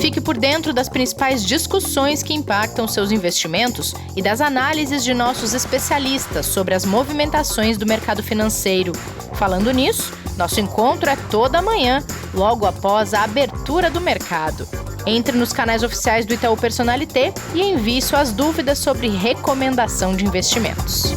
Fique por dentro das principais discussões que impactam seus investimentos e das análises de nossos especialistas sobre as movimentações do mercado financeiro. Falando nisso, nosso encontro é toda manhã, logo após a abertura do mercado. Entre nos canais oficiais do Itaú Personalité e envie suas dúvidas sobre recomendação de investimentos.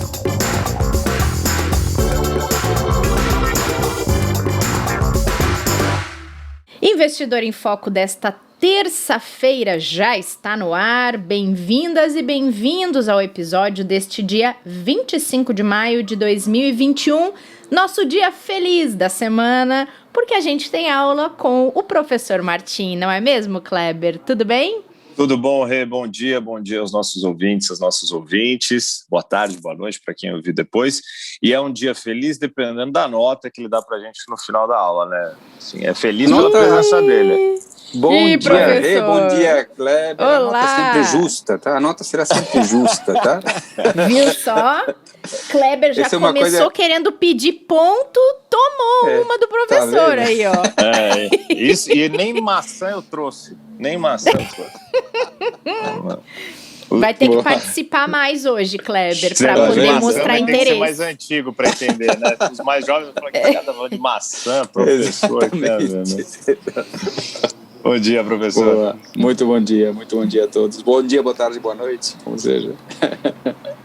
Investidor em Foco desta terça-feira já está no ar. Bem-vindas e bem-vindos ao episódio deste dia 25 de maio de 2021, nosso dia feliz da semana, porque a gente tem aula com o professor Martim, não é mesmo, Kleber? Tudo bem? Tudo bom, Rê? Bom dia aos nossos ouvintes, às nossas ouvintes. Boa tarde, boa noite para quem ouvir depois. E é um dia feliz dependendo da nota que ele dá para a gente no final da aula, né? Assim, é feliz pela presença dele. Bom dia, Rê, bom dia, Kleber. Olá. A nota é sempre justa, tá? A nota será sempre justa, tá? Viu só? Kleber já começou querendo pedir ponto, tomou uma do professor aí, ó. Isso, e nem maçã eu trouxe. Vai ter que participar mais hoje, Kleber, para poder mostrar interesse. Tem que ser mais antigo para entender, né? Os mais jovens vão falar que cada falando de maçã, professor. Bom dia, professor. Boa. Muito bom dia a todos. Bom dia, boa tarde, boa noite, como seja.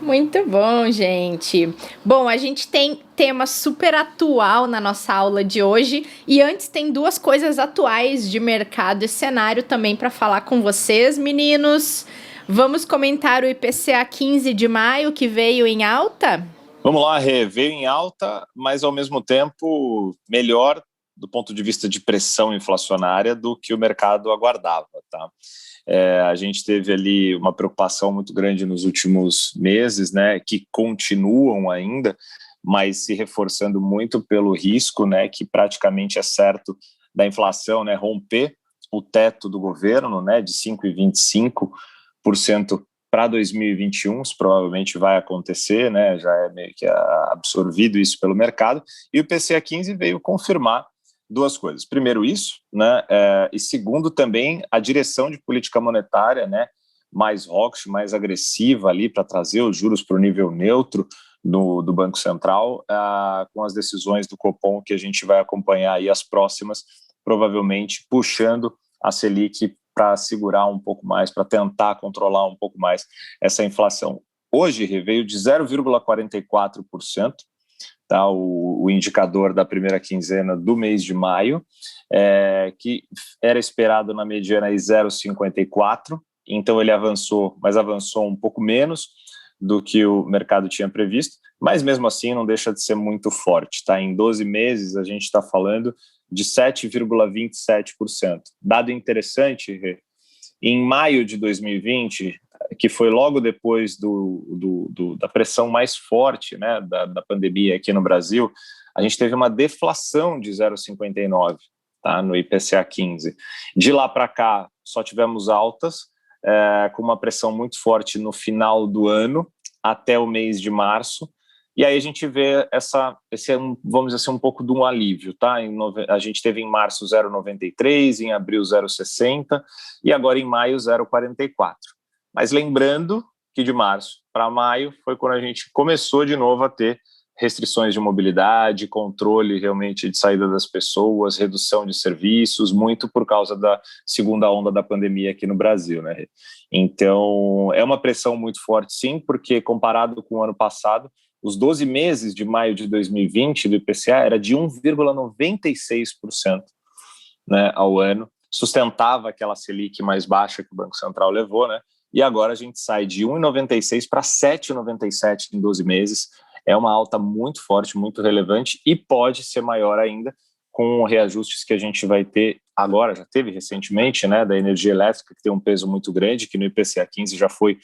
Muito bom, gente. Bom, a gente tem tema super atual na nossa aula de hoje e antes tem duas coisas atuais de mercado e cenário também para falar com vocês, meninos. Vamos comentar o IPCA 15 de maio que veio em alta? Vamos lá, Rê. Veio em alta, mas ao mesmo tempo melhor do ponto de vista de pressão inflacionária do que o mercado aguardava, tá? A gente teve ali uma preocupação muito grande nos últimos meses, né, que continuam ainda, mas se reforçando muito pelo risco, né, que praticamente é certo da inflação, né, romper o teto do governo, né, de 5,25% para 2021, isso provavelmente vai acontecer, né, já é meio que absorvido isso pelo mercado, e o IPCA 15 veio confirmar duas coisas. Primeiro isso, né, e segundo também a direção de política monetária, né, mais hawkish, mais agressiva ali para trazer os juros para o nível neutro do Banco Central, com as decisões do Copom que a gente vai acompanhar aí as próximas, provavelmente puxando a Selic para segurar um pouco mais, para tentar controlar um pouco mais essa inflação. Hoje veio de 0,44%, tá, o indicador da primeira quinzena do mês de maio, que era esperado na mediana aí 0,54%, então ele avançou, mas avançou um pouco menos do que o mercado tinha previsto, mas mesmo assim não deixa de ser muito forte, tá? Em 12 meses a gente está falando de 7,27%. Dado interessante, em maio de 2020, que foi logo depois da pressão mais forte, né, da pandemia aqui no Brasil, a gente teve uma deflação de 0,59%, tá, no IPCA 15. De lá para cá, só tivemos altas, com uma pressão muito forte no final do ano, até o mês de março, e aí a gente vê vamos dizer assim, um pouco de um alívio, tá? A gente teve em março 0,93, em abril 0,60 e agora em maio 0,44. Mas lembrando que de março para maio foi quando a gente começou de novo a ter restrições de mobilidade, controle realmente de saída das pessoas, redução de serviços, muito por causa da segunda onda da pandemia aqui no Brasil, né? Então, é uma pressão muito forte, sim, porque comparado com o ano passado, os 12 meses de maio de 2020 do IPCA era de 1,96%, né, ao ano, sustentava aquela Selic mais baixa que o Banco Central levou, né? E agora a gente sai de 1,96 para 7,97 em 12 meses. É uma alta muito forte, muito relevante e pode ser maior ainda com reajustes que a gente vai ter agora, já teve recentemente, né, da energia elétrica, que tem um peso muito grande, que no IPCA 15 já foi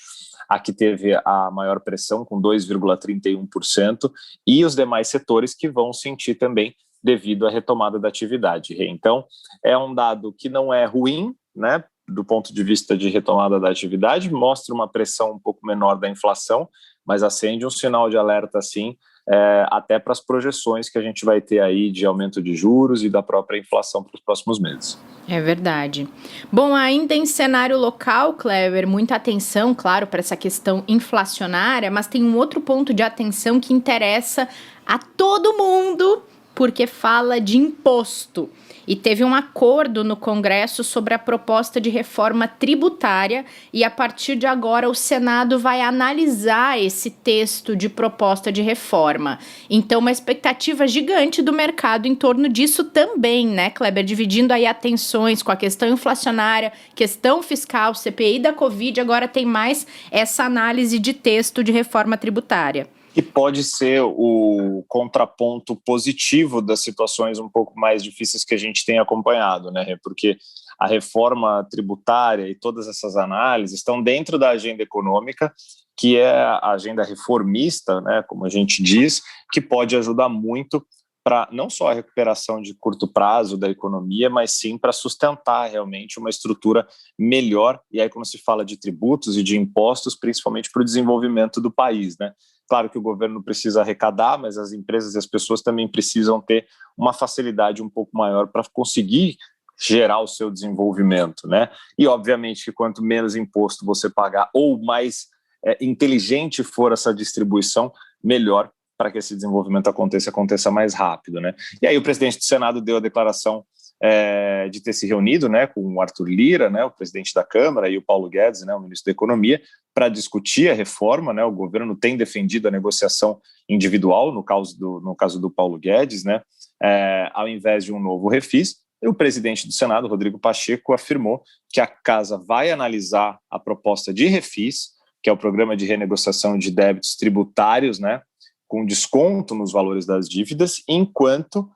a que teve a maior pressão, com 2,31%, e os demais setores que vão sentir também devido à retomada da atividade. Então, é um dado que não é ruim, né, do ponto de vista de retomada da atividade, mostra uma pressão um pouco menor da inflação, mas acende um sinal de alerta, sim, até para as projeções que a gente vai ter aí de aumento de juros e da própria inflação para os próximos meses. É verdade. Bom, ainda em cenário local, Cleber, muita atenção, claro, para essa questão inflacionária, mas tem um outro ponto de atenção que interessa a todo mundo, porque fala de imposto. E teve um acordo no Congresso sobre a proposta de reforma tributária e, a partir de agora, o Senado vai analisar esse texto de proposta de reforma. Então, uma expectativa gigante do mercado em torno disso também, né, Kleber? Dividindo aí atenções com a questão inflacionária, questão fiscal, CPI da Covid, agora tem mais essa análise de texto de reforma tributária. Que pode ser o contraponto positivo das situações um pouco mais difíceis que a gente tem acompanhado, né? Porque a reforma tributária e todas essas análises estão dentro da agenda econômica, que é a agenda reformista, né, como a gente diz, que pode ajudar muito para não só a recuperação de curto prazo da economia, mas sim para sustentar realmente uma estrutura melhor, e aí quando se fala de tributos e de impostos, principalmente para o desenvolvimento do país, né? Claro que o governo precisa arrecadar, mas as empresas e as pessoas também precisam ter uma facilidade um pouco maior para conseguir gerar o seu desenvolvimento, né? E obviamente que quanto menos imposto você pagar ou mais inteligente for essa distribuição, melhor para que esse desenvolvimento aconteça mais rápido, né? E aí o presidente do Senado deu a declaração de ter se reunido, né, com o Arthur Lira, né, o presidente da Câmara, e o Paulo Guedes, né, o ministro da Economia, para discutir a reforma, né? O governo tem defendido a negociação individual, no caso do Paulo Guedes, né, ao invés de um novo refis. E o presidente do Senado, Rodrigo Pacheco, afirmou que a casa vai analisar a proposta de refis, que é o programa de renegociação de débitos tributários, né, com desconto nos valores das dívidas, enquanto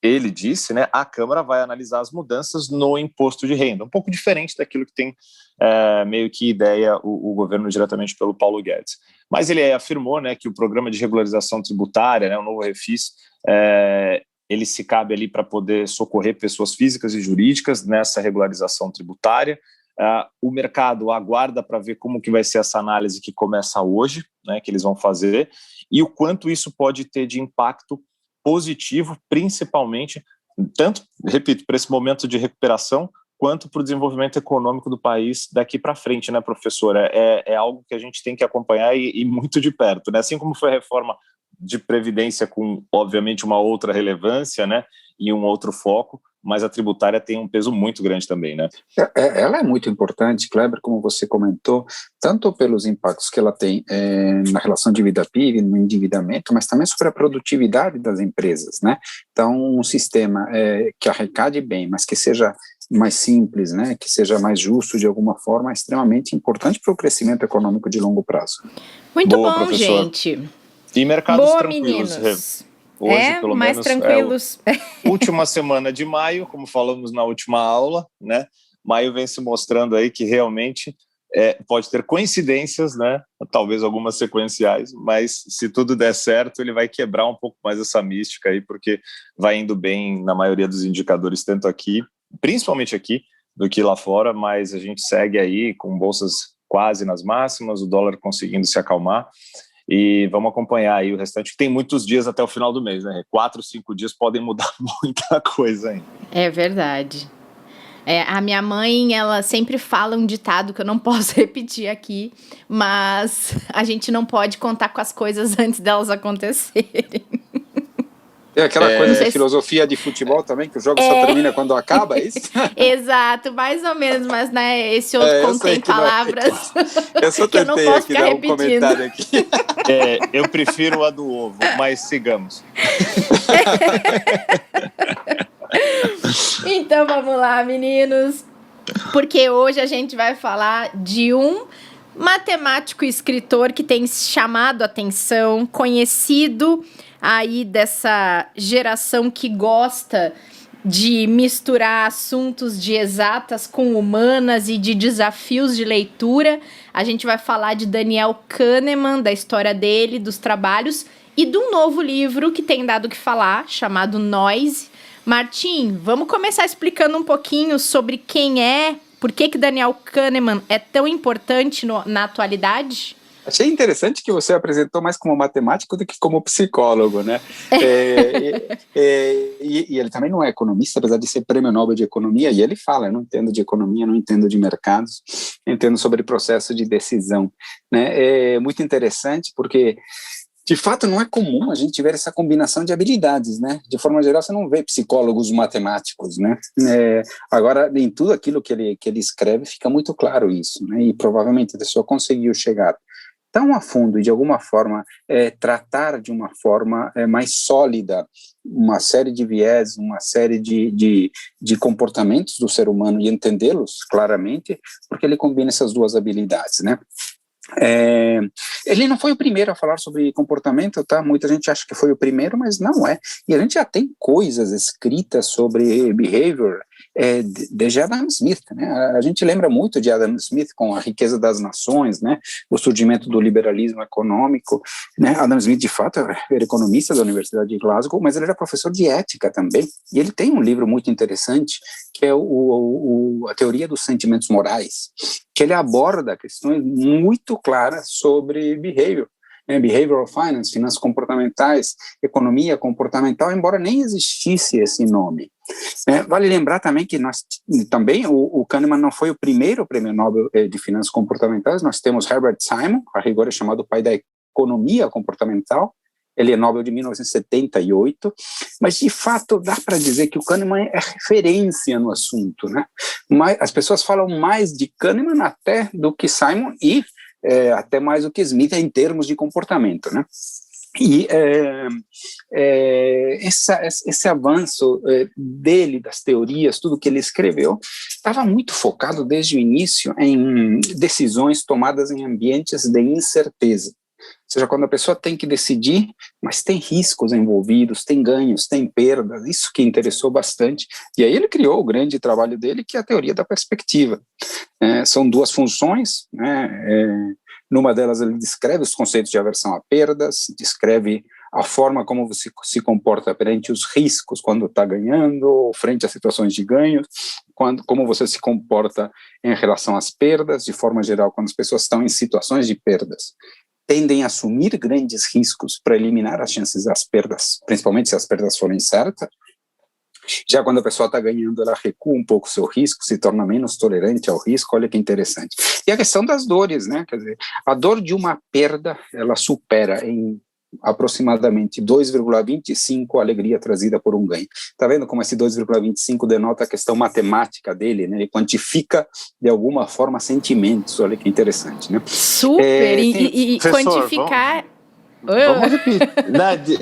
ele disse, né, a Câmara vai analisar as mudanças no imposto de renda, um pouco diferente daquilo que tem meio que ideia o governo diretamente pelo Paulo Guedes. Mas ele afirmou, né, que o programa de regularização tributária, né, o novo refis, ele se cabe ali para poder socorrer pessoas físicas e jurídicas nessa regularização tributária. O mercado aguarda para ver como que vai ser essa análise que começa hoje, né, que eles vão fazer, e o quanto isso pode ter de impacto positivo, principalmente, tanto, repito, para esse momento de recuperação, quanto para o desenvolvimento econômico do país daqui para frente, né, professor? É algo que a gente tem que acompanhar e muito de perto, né? Assim como foi a reforma de Previdência com, obviamente, uma outra relevância, né, e um outro foco, mas a tributária tem um peso muito grande também, né? Ela é muito importante, Kleber, como você comentou, tanto pelos impactos que ela tem na relação dívida-PIB, no endividamento, mas também sobre a produtividade das empresas, né? Então, um sistema que arrecade bem, mas que seja mais simples, né, que seja mais justo de alguma forma, é extremamente importante para o crescimento econômico de longo prazo. Muito Boa, bom, professor. gente. E mercados Boa, tranquilos, meninos. Hoje, pelo mais menos, tranquilos. Última semana de maio, como falamos na última aula, né? Maio vem se mostrando aí que realmente pode ter coincidências, né? Talvez algumas sequenciais, mas se tudo der certo, ele vai quebrar um pouco mais essa mística aí, porque vai indo bem na maioria dos indicadores, tanto aqui, principalmente aqui, do que lá fora, mas a gente segue aí com bolsas quase nas máximas, o dólar conseguindo se acalmar. E vamos acompanhar aí o restante, que tem muitos dias até o final do mês, né? 4, 5 dias podem mudar muita coisa ainda. É verdade. A minha mãe, ela sempre fala um ditado que eu não posso repetir aqui, mas a gente não pode contar com as coisas antes delas acontecerem. Tem aquela coisa de filosofia de futebol também, que o jogo só termina quando acaba, é isso? Exato, mais ou menos, mas né, esse outro contém palavras eu só que eu não posso ficar repetindo. Comentário aqui. Eu prefiro a do ovo, mas sigamos. Então vamos lá, meninos, porque hoje a gente vai falar de um matemático e escritor que tem chamado a atenção, conhecido aí dessa geração que gosta de misturar assuntos de exatas com humanas e de desafios de leitura. A gente vai falar de Daniel Kahneman, da história dele, dos trabalhos e de um novo livro que tem dado o que falar, chamado Noise. Martim, vamos começar explicando um pouquinho sobre quem é, por que Daniel Kahneman é tão importante na atualidade? Achei interessante que você apresentou mais como matemático do que como psicólogo, né? E ele também não é economista, apesar de ser prêmio Nobel de Economia, e ele fala, eu não entendo de economia, não entendo de mercados, entendo sobre processo de decisão, né? É muito interessante porque, de fato, não é comum a gente ver essa combinação de habilidades, né? De forma geral, você não vê psicólogos matemáticos, né? Agora, em tudo aquilo que ele escreve, fica muito claro isso, né? E provavelmente a pessoa conseguiu chegar tão a fundo e de alguma forma tratar de uma forma mais sólida uma série de viés, uma série de comportamentos do ser humano e entendê-los claramente, porque ele combina essas duas habilidades, né? Ele não foi o primeiro a falar sobre comportamento, tá? Muita gente acha que foi o primeiro, mas não é. E a gente já tem coisas escritas sobre behavior desde Adam Smith, né? A gente lembra muito de Adam Smith com a riqueza das nações, né? O surgimento do liberalismo econômico, né? Adam Smith, de fato, era economista da Universidade de Glasgow, mas ele era professor de ética também. E ele tem um livro muito interessante, que é a Teoria dos Sentimentos Morais, que ele aborda questões muito claras sobre behavior, behavioral finance, finanças comportamentais, economia comportamental, embora nem existisse esse nome. Vale lembrar também que o Kahneman não foi o primeiro prêmio Nobel de finanças comportamentais, nós temos Herbert Simon, a rigor é chamado o pai da economia comportamental, ele é Nobel de 1978, mas de fato dá para dizer que o Kahneman é referência no assunto, né? Mas as pessoas falam mais de Kahneman até do que Simon e até mais do que Smith em termos de comportamento, né? E esse avanço dele, das teorias, tudo que ele escreveu, estava muito focado desde o início em decisões tomadas em ambientes de incerteza. Ou seja, quando a pessoa tem que decidir, mas tem riscos envolvidos, tem ganhos, tem perdas, isso que interessou bastante. E aí ele criou o grande trabalho dele, que é a teoria da perspectiva. São duas funções, né? Numa delas ele descreve os conceitos de aversão a perdas, descreve a forma como você se comporta perante os riscos quando está ganhando, ou frente a situações de ganho, como você se comporta em relação às perdas, de forma geral, quando as pessoas estão em situações de perdas, tendem a assumir grandes riscos para eliminar as chances das perdas, principalmente se as perdas forem certas. Já quando a pessoa está ganhando, ela recua um pouco o seu risco, se torna menos tolerante ao risco, olha que interessante. E a questão das dores, né? Quer dizer, a dor de uma perda, ela supera em aproximadamente 2,25 a alegria trazida por um ganho. Está vendo como esse 2,25 denota a questão matemática dele, né? Ele quantifica de alguma forma sentimentos, olha que interessante, né? Super, e quantificar... Vamos repetir.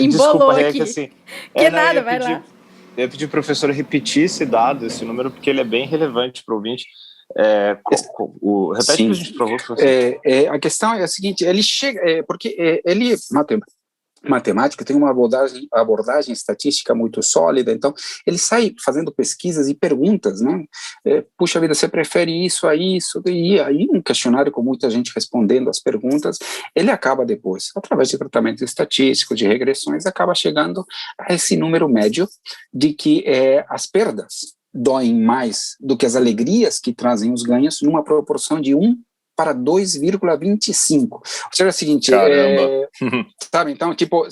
Desculpa, aqui. Assim, que nada, vai lá. Eu ia pedir ao professor repetir esse dado, esse número, porque ele é bem relevante para o ouvinte. Repete para a gente, por favor, professor. A questão é a seguinte, ele chega, porque ele, matemática, tem uma abordagem estatística muito sólida, então ele sai fazendo pesquisas e perguntas, né? Puxa vida, você prefere isso a isso? E aí um questionário com muita gente respondendo as perguntas, ele acaba depois, através de tratamento estatístico, de regressões, acaba chegando a esse número médio de que as perdas doem mais do que as alegrias que trazem os ganhos, numa proporção de 1 para 2,25. Ou seja, é o seguinte, sabe, então, tipo,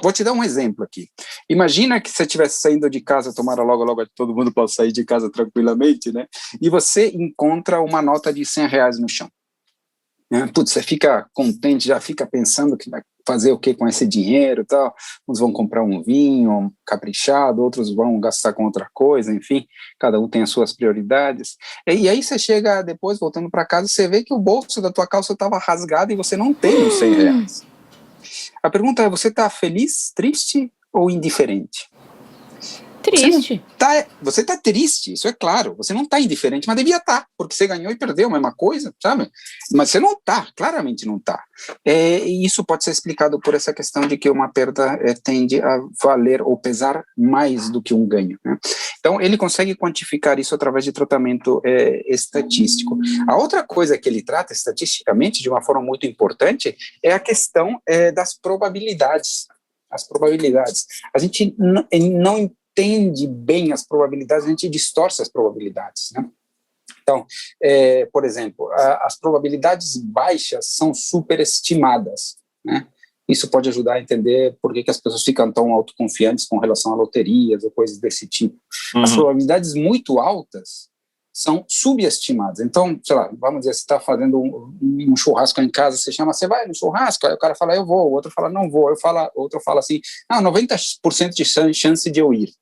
vou te dar um exemplo aqui. Imagina que você estivesse saindo de casa, tomara logo todo mundo possa sair de casa tranquilamente, né? E você encontra uma nota de R$100 no chão. Putz, você fica contente, já fica pensando que vai fazer o que com esse dinheiro e tal, uns vão comprar um vinho caprichado, outros vão gastar com outra coisa, enfim, cada um tem as suas prioridades, e aí você chega depois, voltando para casa, você vê que o bolso da tua calça estava rasgado e você não tem os R$100. A pergunta é, você está feliz, triste ou indiferente? Triste. Você tá triste, isso é claro, você não está indiferente, mas devia estar, porque você ganhou e perdeu a mesma coisa, sabe? Mas você não está, claramente não está. E isso pode ser explicado por essa questão de que uma perda tende a valer ou pesar mais do que um ganho, né? Então, ele consegue quantificar isso através de tratamento estatístico. A outra coisa que ele trata estatisticamente, de uma forma muito importante, é a questão das probabilidades. As probabilidades. A gente não entende bem as probabilidades, a gente distorce as probabilidades, né? Então, por exemplo, as probabilidades baixas são superestimadas, né? Isso pode ajudar a entender por que as pessoas ficam tão autoconfiantes com relação a loterias ou coisas desse tipo. As probabilidades muito altas são subestimadas. Então, sei lá, vamos dizer, você está fazendo um churrasco em casa, você chama, você vai no churrasco? Aí o cara fala, eu vou, o outro fala, não vou, o outro fala assim, 90% de chance de eu ir.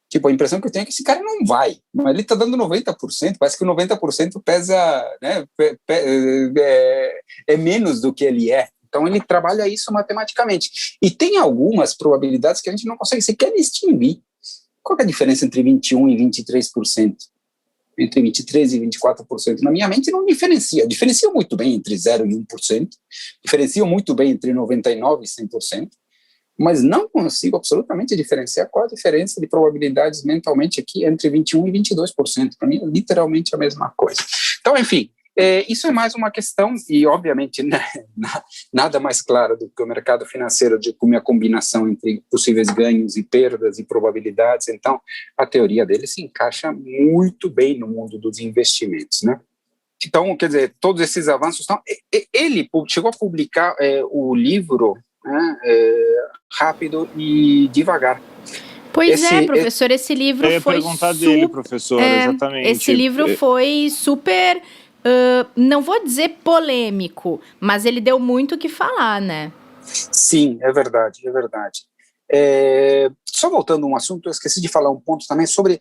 Tipo, a impressão que eu tenho é que esse cara não vai, mas ele está dando 90%, parece que o 90% pesa, né, é menos do que ele é. Então, ele trabalha isso matematicamente. E tem algumas probabilidades que a gente não consegue sequer distinguir. Qual é a diferença entre 21% e 23%? Entre 23% e 24%? Na minha mente não diferencia. Diferencia muito bem entre 0% e 1%. Diferencia muito bem entre 99% e 100%. Mas não consigo absolutamente diferenciar qual a diferença de probabilidades mentalmente aqui entre 21% e 22%. Para mim é literalmente a mesma coisa. Então, enfim, isso é mais uma questão, e obviamente né, nada mais claro do que o mercado financeiro com uma combinação entre possíveis ganhos e perdas e probabilidades. Então, a teoria dele se encaixa muito bem no mundo dos investimentos, né? Então, quer dizer, todos esses avanços estão... Ele chegou a publicar o livro, né, Rápido e Devagar. Pois professor, esse livro foi perguntar dele, professor, exatamente. Esse livro foi super, não vou dizer polêmico, mas ele deu muito o que falar, né? Sim, é verdade, é verdade. Só voltando a um assunto, eu esqueci de falar um ponto também sobre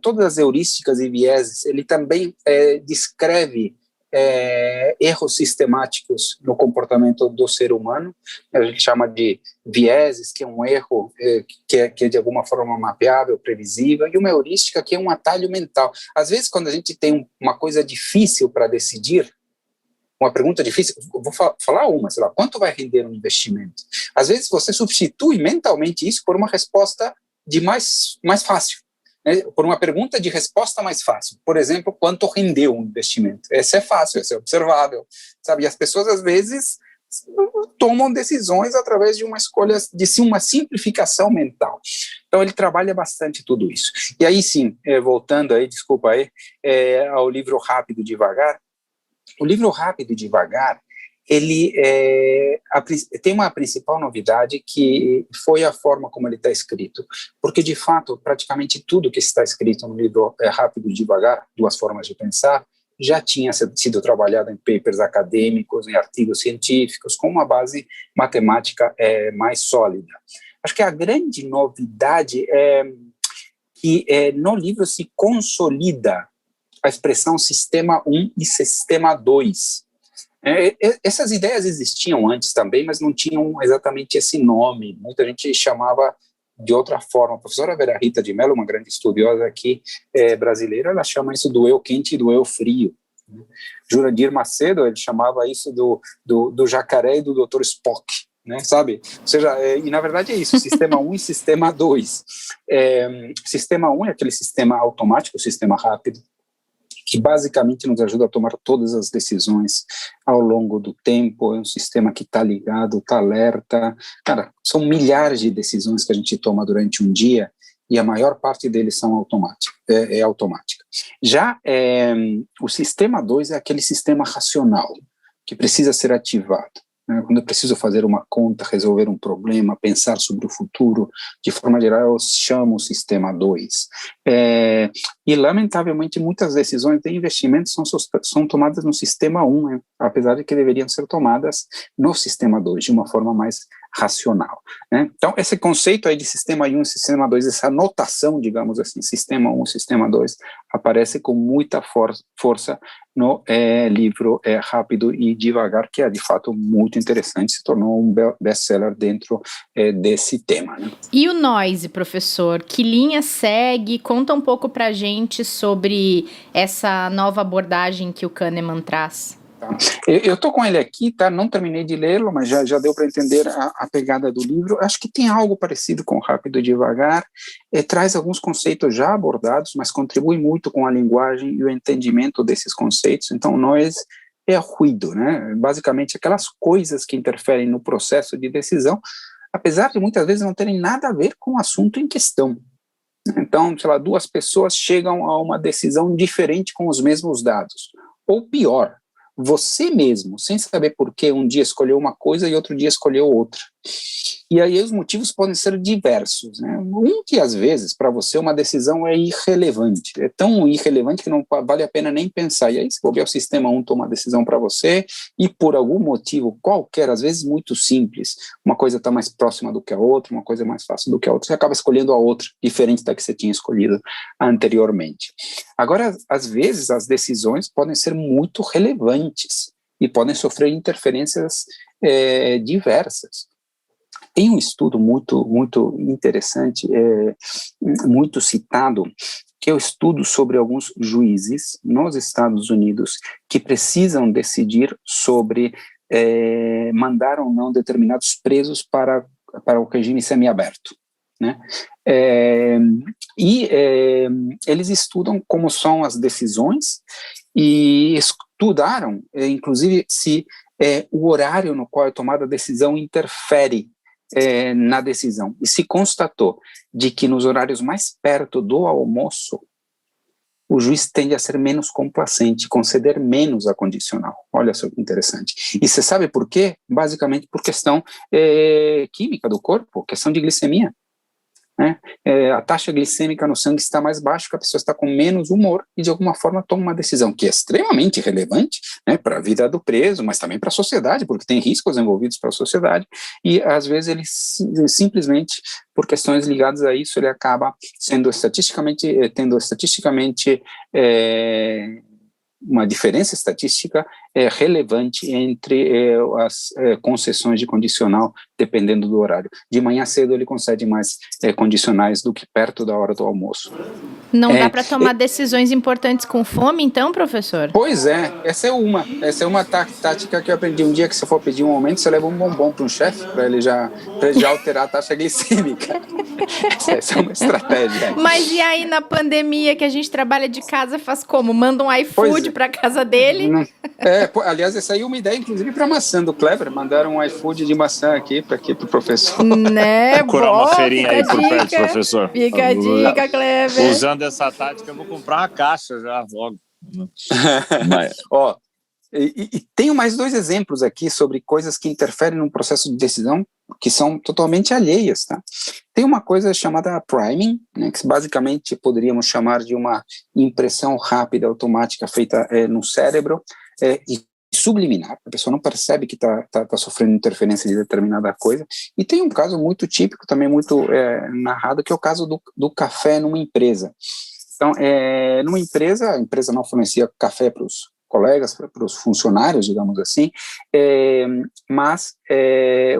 todas as heurísticas e vieses. Ele também descreve erros sistemáticos no comportamento do ser humano. A gente chama de vieses, que é um erro que é de alguma forma mapeável, previsível, e uma heurística, que é um atalho mental. Às vezes, quando a gente tem uma coisa difícil para decidir, uma pergunta difícil, vou falar sei lá, quanto vai render um investimento? Às vezes você substitui mentalmente isso por uma resposta mais fácil, né? Por uma pergunta de resposta mais fácil. Por exemplo, quanto rendeu um investimento? Esse é fácil, esse é observável, sabe? E as pessoas às vezes tomam decisões através de uma escolha, uma simplificação mental. Então ele trabalha bastante tudo isso. E aí sim, voltando aí, desculpa aí, ao livro Rápido e Devagar. O livro Rápido e Devagar, ele tem uma principal novidade, que foi a forma como ele está escrito, porque de fato praticamente tudo que está escrito no livro Rápido e Devagar, Duas Formas de Pensar, já tinha sido trabalhado em papers acadêmicos, em artigos científicos, com uma base matemática mais sólida. Acho que a grande novidade é que no livro se consolida a expressão sistema 1 e sistema 2. Essas ideias existiam antes também, mas não tinham exatamente esse nome. Muita gente chamava de outra forma. A professora Vera Rita de Mello, uma grande estudiosa aqui brasileira, ela chama isso do eu quente e do eu frio. Jurandir Macedo, ele chamava isso do jacaré e do Dr. Spock, né, sabe? Ou seja, e na verdade é isso, sistema 1 e sistema 2. Sistema 1 é aquele sistema automático, o sistema rápido, que basicamente nos ajuda a tomar todas as decisões ao longo do tempo. É um sistema que está ligado, está alerta. Cara, são milhares de decisões que a gente toma durante um dia, e a maior parte deles são automática. Já o sistema 2 é aquele sistema racional, que precisa ser ativado. Quando eu preciso fazer uma conta, resolver um problema, pensar sobre o futuro, de forma geral, eu chamo o sistema 2. E, lamentavelmente, muitas decisões de investimento são tomadas no sistema 1, né? Apesar de que deveriam ser tomadas no sistema 2, de uma forma mais racional, né? Então, esse conceito aí de sistema 1 e sistema 2, essa notação, digamos assim, sistema 1, sistema 2, aparece com muita força no livro Rápido e Devagar, que é, de fato, muito interessante, se tornou um best-seller dentro desse tema, né? E o Noise, professor, que linha segue? Conta um pouco pra gente sobre essa nova abordagem que o Kahneman traz. Eu estou com ele aqui, tá? Não terminei de lê-lo, mas já deu para entender a pegada do livro. Acho que tem algo parecido com Rápido e Devagar, traz alguns conceitos já abordados, mas contribui muito com a linguagem e o entendimento desses conceitos. Então, nós é ruído, né? Basicamente, aquelas coisas que interferem no processo de decisão, apesar de muitas vezes não terem nada a ver com o assunto em questão. Então, sei lá, duas pessoas chegam a uma decisão diferente com os mesmos dados. Ou pior, você mesmo, sem saber por que, um dia escolheu uma coisa e outro dia escolheu outra. E aí os motivos podem ser diversos, né? Um que às vezes para você uma decisão é irrelevante, é tão irrelevante que não vale a pena nem pensar. E aí se bobear o sistema 1 toma uma decisão para você e por algum motivo qualquer, às vezes muito simples, uma coisa está mais próxima do que a outra, uma coisa é mais fácil do que a outra, você acaba escolhendo a outra, diferente da que você tinha escolhido anteriormente. Agora, às vezes as decisões podem ser muito relevantes e podem sofrer interferências diversas. Tem um estudo muito interessante, muito citado, que é o estudo sobre alguns juízes nos Estados Unidos que precisam decidir sobre mandar ou não determinados presos para o regime semiaberto, né? Eles estudam como são as decisões e estudaram, inclusive, se o horário no qual é tomada a decisão interfere na decisão. E se constatou de que nos horários mais perto do almoço, o juiz tende a ser menos complacente, conceder menos a condicional. Olha só que interessante. E você sabe por quê? Basicamente por questão química do corpo, questão de glicemia. Né? A taxa glicêmica no sangue está mais baixa, que a pessoa está com menos humor e de alguma forma toma uma decisão que é extremamente relevante, né, para a vida do preso, mas também para a sociedade, porque tem riscos envolvidos para a sociedade, e às vezes ele simplesmente, por questões ligadas a isso, ele acaba tendo estatisticamente uma diferença estatística relevante entre as concessões de condicional, dependendo do horário. De manhã cedo ele concede mais condicionais do que perto da hora do almoço. Não dá para tomar decisões importantes com fome, então, professor? Pois é, essa é uma tática que eu aprendi. Um dia que você for pedir um aumento, você leva um bombom para um chefe, para ele já alterar a taxa glicêmica. Essa é uma estratégia. Mas e aí na pandemia que a gente trabalha de casa, faz como? Manda um iFood para casa dele? Aliás, essa aí é uma ideia, inclusive, para maçã do Kleber. Mandaram um iFood de maçã aqui para o professor. Né? Curar uma feirinha aí por perto, professor. Fica a dica, Kleber. Usando essa tática, eu vou comprar uma caixa já logo. E tenho mais 2 exemplos aqui sobre coisas que interferem no processo de decisão que são totalmente alheias, tá? Tem uma coisa chamada priming, né, que basicamente poderíamos chamar de uma impressão rápida, automática, feita no cérebro e subliminar. A pessoa não percebe que está sofrendo interferência de determinada coisa. E tem um caso muito típico, também muito narrado, que é o caso do café numa empresa. Então, numa empresa, a empresa não fornecia café para os colegas, para os funcionários, digamos assim, mas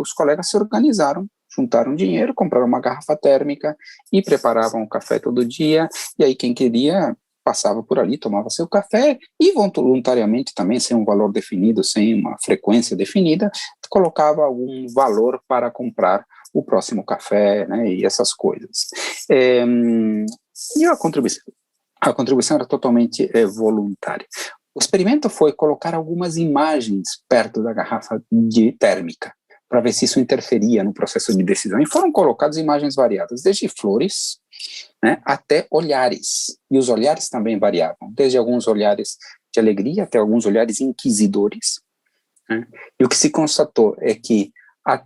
os colegas se organizaram, juntaram dinheiro, compraram uma garrafa térmica e preparavam o café todo dia, e aí quem queria passava por ali, tomava seu café e voluntariamente também, sem um valor definido, sem uma frequência definida, colocava algum valor para comprar o próximo café, né, e essas coisas. E a contribuição era totalmente voluntária. O experimento foi colocar algumas imagens perto da garrafa térmica, para ver se isso interferia no processo de decisão. E foram colocadas imagens variadas, desde flores, né, até olhares. E os olhares também variavam, desde alguns olhares de alegria até alguns olhares inquisidores. Né? E o que se constatou é que a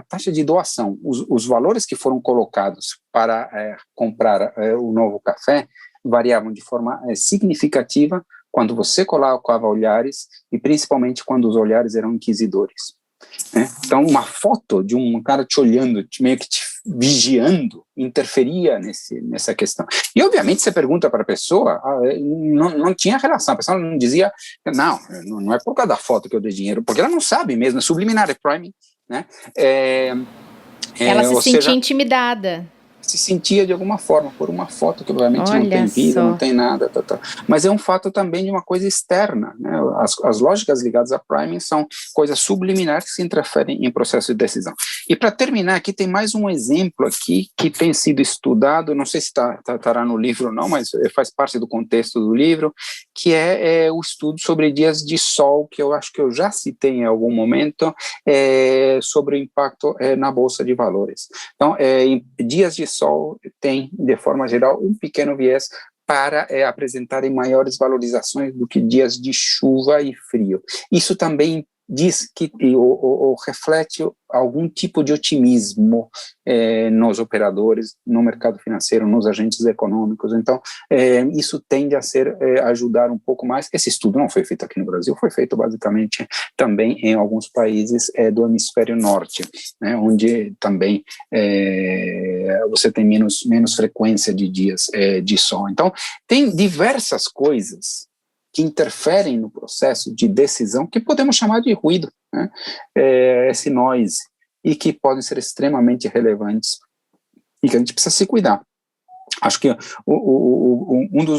taxa de doação, os valores que foram colocados para comprar o novo café, variavam de forma significativa quando você colocava olhares e principalmente quando os olhares eram inquisidores. Né? Então, uma foto de um cara te olhando, meio que te vigiando, interferia nessa questão. E, obviamente, você pergunta para a pessoa, não tinha relação, a pessoa não dizia, não é por causa da foto que eu dei dinheiro, porque ela não sabe mesmo, é subliminar, é priming. Né? Ela se sentia intimidada. Se sentia de alguma forma, por uma foto que obviamente não tem vida, não tem nada, mas é um fato também de uma coisa externa, né? As lógicas ligadas a priming são coisas subliminares que se interferem em processo de decisão. E para terminar aqui, tem mais um exemplo aqui que tem sido estudado, não sei se estará no livro ou não, mas faz parte do contexto do livro, que é o estudo sobre dias de sol, que eu acho que eu já citei em algum momento, sobre o impacto na Bolsa de Valores. Então, dias de Sol tem, de forma geral, um pequeno viés para apresentarem maiores valorizações do que dias de chuva e frio. Isso também diz que ou reflete algum tipo de otimismo nos operadores, no mercado financeiro, nos agentes econômicos. Então, isso tende a ajudar um pouco mais. Esse estudo não foi feito aqui no Brasil, foi feito basicamente também em alguns países do hemisfério norte, né, onde também você tem menos frequência de dias de sol. Então, tem diversas coisas que interferem no processo de decisão, que podemos chamar de ruído, né? Esse noise, e que podem ser extremamente relevantes e que a gente precisa se cuidar. Acho que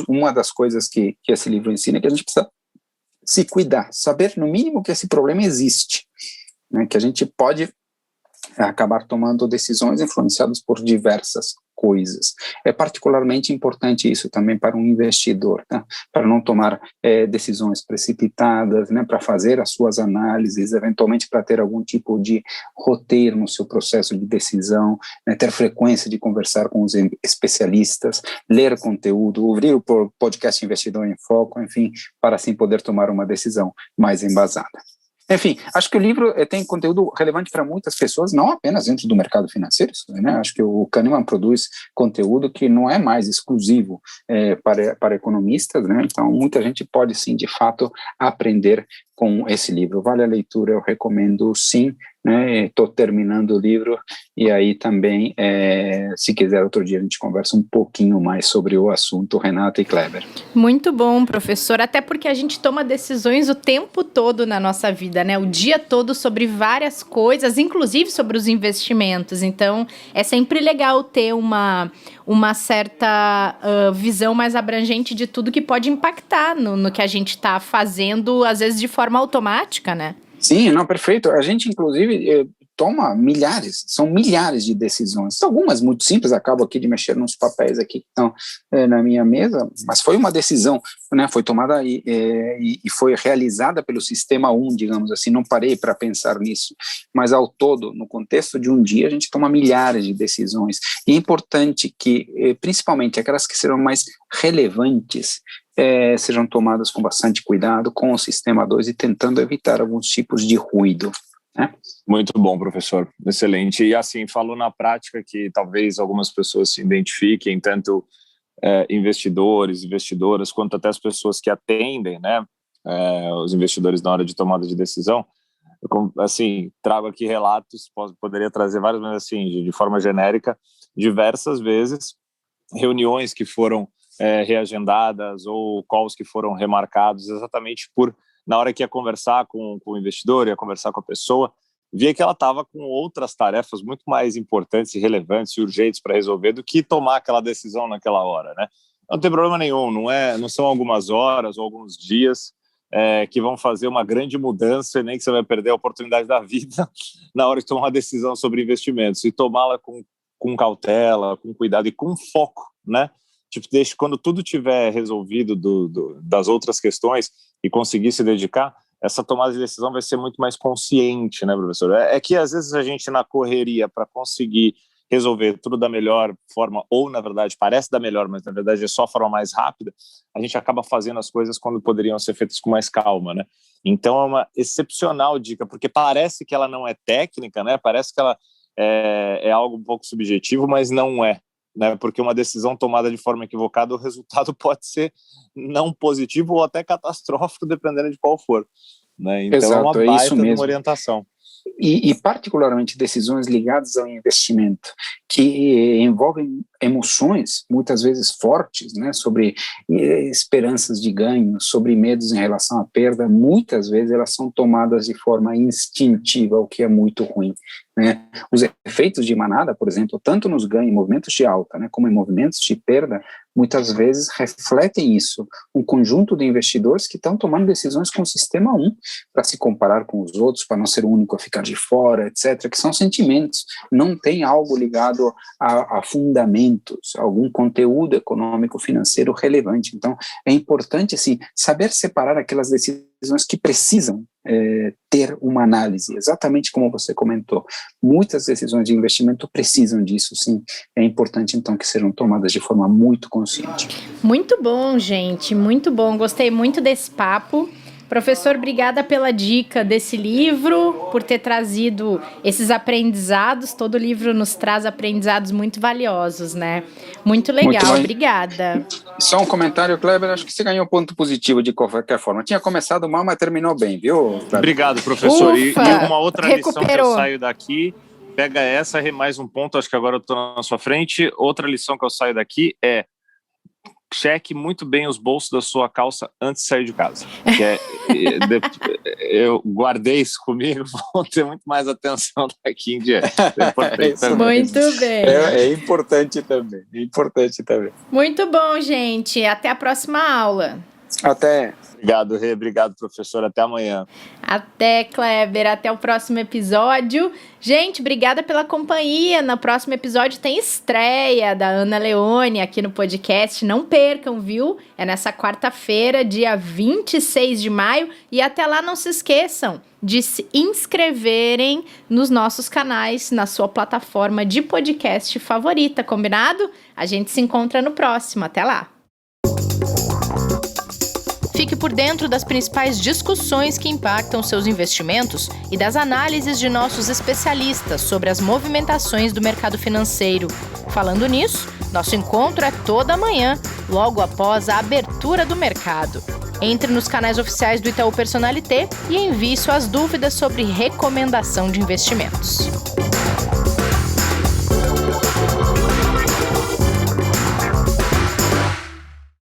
uma das coisas que esse livro ensina é que a gente precisa se cuidar, saber no mínimo que esse problema existe, né? Que a gente pode acabar tomando decisões influenciadas por diversas coisas. É particularmente importante isso também para um investidor, tá? Para não tomar decisões precipitadas, né? Para fazer as suas análises, eventualmente para ter algum tipo de roteiro no seu processo de decisão, né? Ter frequência de conversar com os especialistas, ler conteúdo, ouvir o podcast Investidor em Foco, enfim, para assim poder tomar uma decisão mais embasada. Enfim, acho que o livro tem conteúdo relevante para muitas pessoas, não apenas dentro do mercado financeiro, né? Acho que o Kahneman produz conteúdo que não é mais exclusivo para economistas, né? Então, muita gente pode, sim, de fato, aprender com esse livro. Vale a leitura, eu recomendo, sim, né? Estou terminando o livro, e aí também, se quiser, outro dia a gente conversa um pouquinho mais sobre o assunto, Renata e Kleber. Muito bom, professor, até porque a gente toma decisões o tempo todo na nossa vida, né? O dia todo sobre várias coisas, inclusive sobre os investimentos. Então, é sempre legal ter uma certa visão mais abrangente de tudo que pode impactar no que a gente está fazendo, às vezes de forma automática, né? Sim, não, perfeito. A gente, inclusive, toma são milhares de decisões. Algumas muito simples, acabo aqui de mexer nos papéis aqui que estão na minha mesa, mas foi uma decisão, né? Foi tomada e foi realizada pelo sistema 1, digamos assim, não parei para pensar nisso, mas ao todo, no contexto de um dia, a gente toma milhares de decisões, e é importante que, principalmente aquelas que serão mais relevantes, sejam tomadas com bastante cuidado, com o sistema 2 e tentando evitar alguns tipos de ruído. Muito bom, professor, excelente. E assim, falou na prática que talvez algumas pessoas se identifiquem, tanto investidores, investidoras, quanto até as pessoas que atendem, né, os investidores na hora de tomada de decisão. Eu, assim, trago aqui relatos, poderia trazer vários, mas assim, de forma genérica, diversas vezes, reuniões que foram reagendadas ou calls que foram remarcados exatamente na hora que ia conversar com o investidor, ia conversar com a pessoa, via que ela estava com outras tarefas muito mais importantes e relevantes e urgentes para resolver do que tomar aquela decisão naquela hora, né? Não tem problema nenhum, não são algumas horas ou alguns dias que vão fazer uma grande mudança, e nem que você vai perder a oportunidade da vida na hora de tomar uma decisão sobre investimentos, e tomá-la com cautela, com cuidado e com foco, né? Tipo, quando tudo tiver resolvido das outras questões e conseguir se dedicar, essa tomada de decisão vai ser muito mais consciente, né, professor? É que às vezes a gente, na correria, para conseguir resolver tudo da melhor forma, ou na verdade parece da melhor, mas na verdade é só a forma mais rápida, a gente acaba fazendo as coisas quando poderiam ser feitas com mais calma, né? Então é uma excepcional dica, porque parece que ela não é técnica, né? Parece que ela é algo um pouco subjetivo, mas não é. Né, porque uma decisão tomada de forma equivocada, o resultado pode ser não positivo ou até catastrófico, dependendo de qual for. Né? Então, exato, é uma baita de uma mesmo. orientação. E particularmente decisões ligadas ao investimento, que envolvem emoções, muitas vezes fortes, né, sobre esperanças de ganho, sobre medos em relação à perda, muitas vezes elas são tomadas de forma instintiva, o que é muito ruim. Né? Os efeitos de manada, por exemplo, tanto nos ganhos em movimentos de alta, né, como em movimentos de perda, muitas vezes refletem isso, um conjunto de investidores que estão tomando decisões com o sistema 1, para se comparar com os outros, para não ser o único a ficar de fora, etc., que são sentimentos, não tem algo ligado a fundamentos, algum conteúdo econômico, financeiro relevante. Então, é importante, assim, saber separar aquelas decisões que precisam ter uma análise, exatamente como você comentou. Muitas decisões de investimento precisam disso, sim. É importante, então, que sejam tomadas de forma muito consciente. Muito bom, gente, muito bom. Gostei muito desse papo. Professor, obrigada pela dica desse livro, por ter trazido esses aprendizados. Todo livro nos traz aprendizados muito valiosos, né? Muito legal, muito obrigada. Só um comentário, Kleber, acho que você ganhou ponto positivo de qualquer forma. Tinha começado mal, mas terminou bem, viu, Kleber? Obrigado, professor. Ufa, e uma outra recuperou. Lição que eu saio daqui, pega essa, mais um ponto, acho que agora eu estou na sua frente. Outra lição que eu saio daqui é: cheque muito bem os bolsos da sua calça antes de sair de casa. Eu guardei isso comigo, vou ter muito mais atenção daqui em diante. Muito bem. É importante também. Muito bom, gente. Até a próxima aula. Até. Obrigado, Rê. Obrigado, professor. Até amanhã. Até, Kleber. Até o próximo episódio. Gente, obrigada pela companhia. No próximo episódio tem estreia da Ana Leone aqui no podcast. Não percam, viu? É nessa quarta-feira, dia 26 de maio. E até lá não se esqueçam de se inscreverem nos nossos canais, na sua plataforma de podcast favorita, combinado? A gente se encontra no próximo. Até lá! Fique por dentro das principais discussões que impactam seus investimentos e das análises de nossos especialistas sobre as movimentações do mercado financeiro. Falando nisso, nosso encontro é toda manhã, logo após a abertura do mercado. Entre nos canais oficiais do Itaú Personalité e envie suas dúvidas sobre recomendação de investimentos.